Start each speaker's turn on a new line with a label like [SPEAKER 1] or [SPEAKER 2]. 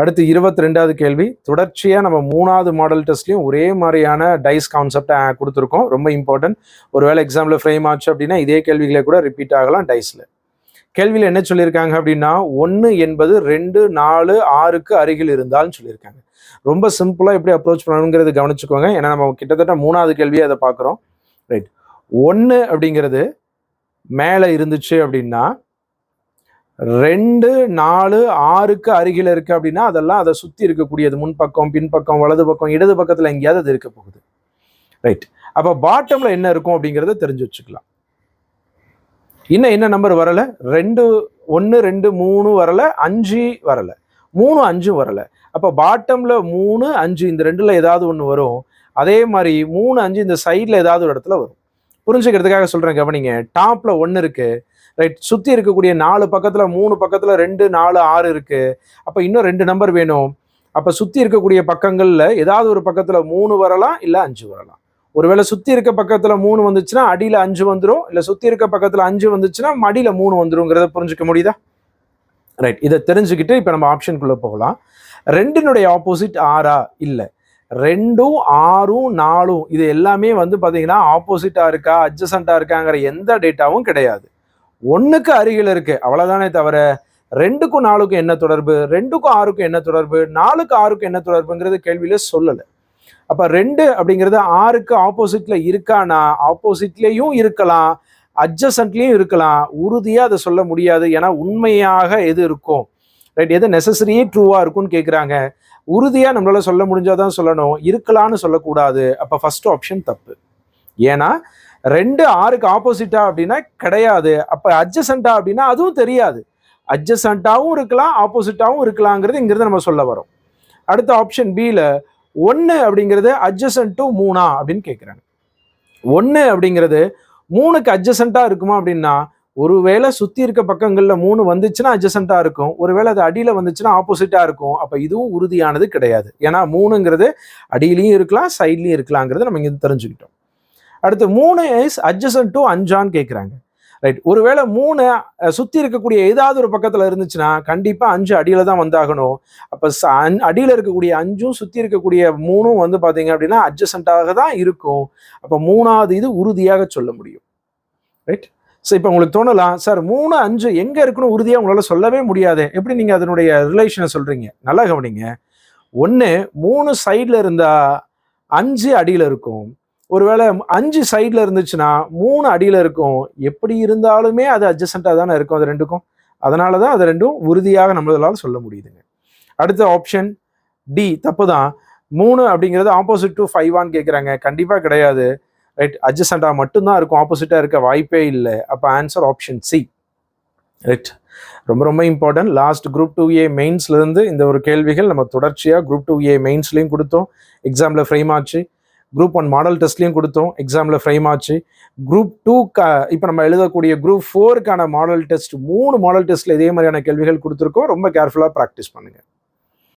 [SPEAKER 1] அடுத்து 22வது கேள்வி. தொடர்ச்சியாக நம்ம 3வது மாடல் டெஸ்ட்லையும் ஒரே மாதிரியான டைஸ் கான்செப்டை கொடுத்துருக்கோம். ரொம்ப இம்பார்ட்டன்ட். ஒருவேளை எக்ஸாமில் ஃப்ரேம் ஆச்சு அப்படின்னா இதே கேள்விகளே கூட ரிப்பீட் ஆகலாம் டைஸில். கேள்வியில் என்ன சொல்லியிருக்காங்க அப்படின்னா 1 என்பது 2, 4, 6க்கு அருகில் இருந்தால்னு சொல்லியிருக்காங்க. ரொம்ப சிம்பிளாக எப்படி அப்ரோச் பண்ணணுங்கிறது கவனிச்சுக்கோங்க. ஏன்னா நம்ம கிட்டத்தட்ட 3வது கேள்வியை அதை பார்க்குறோம். ரைட். 1 அப்படிங்கிறது மேலே இருந்துச்சு அப்படின்னா 2, 4, 6க்கு அருகில் இருக்கு அப்படின்னா அதெல்லாம் அதை சுற்றி இருக்கக்கூடியது. முன்பக்கம், பின்பக்கம், வலது பக்கம், இடது பக்கத்தில் எங்கேயாவது அது இருக்க போகுது. ரைட். அப்போ பாட்டம்ல என்ன இருக்கும் அப்படிங்கிறத தெரிஞ்சு வச்சுக்கலாம். இன்னும் என்ன நம்பர் வரல? 2, 1, 2, 3 வரல, 5 வரல, 3, 5 வரல. அப்போ பாட்டம்ல 3, 5 இந்த ரெண்டுல ஏதாவது ஒன்று வரும். அதே மாதிரி 3, 5 இந்த சைடில் ஏதாவது ஒரு இடத்துல வரும். புரிஞ்சுக்கிறதுக்காக சொல்றேன், கவனிங்க. டாப்ல 1 இருக்கு, ரைட். சுற்றி இருக்கக்கூடிய 4 பக்கத்தில் 3 பக்கத்தில் 2, 4, 6 இருக்கு. அப்போ இன்னும் 2 நம்பர் வேணும். அப்போ சுற்றி இருக்கக்கூடிய பக்கங்களில் ஏதாவது ஒரு பக்கத்தில் 3 வரலாம், இல்லை 5 வரலாம். ஒருவேளை சுற்றி இருக்க பக்கத்தில் 3 வந்துச்சுன்னா அடியில் 5 வந்துடும், இல்லை சுற்றி இருக்க பக்கத்தில் 5 வந்துச்சுன்னா மடியில் 3 வந்துருங்கிறத புரிஞ்சுக்க முடியுதா? ரைட். இதை தெரிஞ்சுக்கிட்டு இப்போ நம்ம ஆப்ஷனுக்குள்ளே போகலாம். 2னுடைய ஆப்போசிட் 6ஆ? இல்லை. 2, 6, 4 இது எல்லாமே வந்து பார்த்தீங்கன்னா ஆப்போசிட்டாக இருக்கா, அட்ஜசண்டாக இருக்காங்கிற எந்த டேட்டாவும் கிடையாது. 1க்கு அருகில் இருக்கு, அவ்வளோதானே தவிர 2க்கும் 4க்கும் என்ன தொடர்பு, 2க்கும் 6க்கும் என்ன தொடர்பு, 4க்கு 6க்கும் என்ன தொடர்புங்கிறது கேள்வியில சொல்லலை. அப்போ 2 அப்படிங்கிறது 6க்கு ஆப்போசிட்ல இருக்கானா? ஆப்போசிட்லேயும் இருக்கலாம், அட்ஜசன்ட்லேயும் இருக்கலாம். உறுதியாக அதை சொல்ல முடியாது. ஏன்னா உண்மையாக எது இருக்கும், ரைட், எது நெசசரியே ட்ரூவாக இருக்கும்னு கேட்குறாங்க. உறுதியாக நம்மளால சொல்ல முடிஞ்சாதான் சொல்லணும், இருக்கலான்னு சொல்லக்கூடாது. அப்போ ஃபர்ஸ்ட் ஆப்ஷன் தப்பு. ஏன்னா 2 6க்கு ஆப்போசிட்டா அப்படின்னா கிடையாது. அப்போ அட்ஜசண்டா அப்படின்னா அதுவும் தெரியாது. அட்ஜசண்டாவும் இருக்கலாம், ஆப்போசிட்டாவும் இருக்கலாங்கிறது இங்கிருந்து நம்ம சொல்ல வரோம். அடுத்த ஆப்ஷன் பியில் 1 அப்படிங்கிறது அட்ஜசன்ட் டு 3 அப்படின்னு கேட்குறாங்க. 1 அப்படிங்கிறது 3க்கு அட்ஜசண்டா இருக்குமா அப்படின்னா, ஒருவேளை சுற்றி இருக்க பக்கங்களில் 3 வந்துச்சுன்னா அட்ஜசண்டா இருக்கும், ஒருவேளை அது அடியில் வந்துச்சுன்னா ஆப்போசிட்டா இருக்கும். அப்போ இதுவும் உறுதியானது கிடையாது. ஏன்னா 3ங்கிறது அடியிலையும் இருக்கலாம், சைட்லையும் இருக்கலாங்கிறது நம்ம இங்கே தெரிஞ்சுக்கிட்டோம். அடுத்து 3 இஸ் அட்ஜசன்ட் டு 5ஆன்னு கேட்குறாங்க. ரைட். ஒருவேளை 3 சுற்றி இருக்கக்கூடிய ஏதாவது ஒரு பக்கத்தில் இருந்துச்சுன்னா கண்டிப்பாக 5 அடியில் தான் வந்தாகணும். அப்போ அடியில் இருக்கக்கூடிய 5ம் சுற்றி இருக்கக்கூடிய 3ம் வந்து பார்த்தீங்க அப்படின்னா அட்ஜசண்டாக தான் இருக்கும். அப்போ 3வது இது உறுதியாக சொல்ல முடியும். ரைட். ஸோ இப்போ உங்களுக்கு தோணலாம், சார் 3, 5 எங்கே இருக்குன்னு உறுதியாக உங்களால் சொல்லவே முடியாது, எப்படி நீங்கள் அதனுடைய ரிலேஷனை சொல்கிறீங்க? நல்லா கவனிங்க. 1 3 சைடில் இருந்தால் 5 அடியில் இருக்கும். ஒருவேளை 5 சைடில் இருந்துச்சுன்னா 3 அடியில் இருக்கும். எப்படி இருந்தாலுமே அது அட்ஜசண்டாக தானே இருக்கும் அது ரெண்டுக்கும். அதனால தான் அது ரெண்டும் உறுதியாக நம்மளால சொல்ல முடியுதுங்க. அடுத்த ஆப்ஷன் டி தப்பு தான். 3 அப்படிங்கிறது ஆப்போசிட் டு 5ஆன்னு கேட்குறாங்க. கண்டிப்பாக கிடையாது. ரைட். அட்ஜசண்டாக மட்டும்தான் இருக்கும், ஆப்போசிட்டாக இருக்க வாய்ப்பே இல்லை. அப்போ ஆன்சர் ஆப்ஷன் சி. ரைட். ரொம்ப ரொம்ப இம்பார்ட்டன்ட். லாஸ்ட் குரூப் 2A மெயின்ஸ்லேருந்து இந்த ஒரு கேள்விகள் நம்ம தொடர்ச்சியாக குரூப் 2A மெயின்ஸ்லையும் கொடுத்தோம், எக்ஸாமில் ஃப்ரேம் ஆச்சு. குரூப் 1 மாடல் டெஸ்ட்லையும் கொடுத்தோம், எக்ஸாமில் ஃப்ரேம் ஆச்சு. குரூப் 2 இப்போ நம்ம எழுதக்கூடிய குரூப் 4க்கான மாடல் டெஸ்ட் 3 மாடல் டெஸ்ட்டில் இதே மாதிரியான கேள்விகள் கொடுத்துருக்கோம். ரொம்ப கேர்ஃபுல்லாக ப்ராக்டிஸ் பண்ணுங்கள்.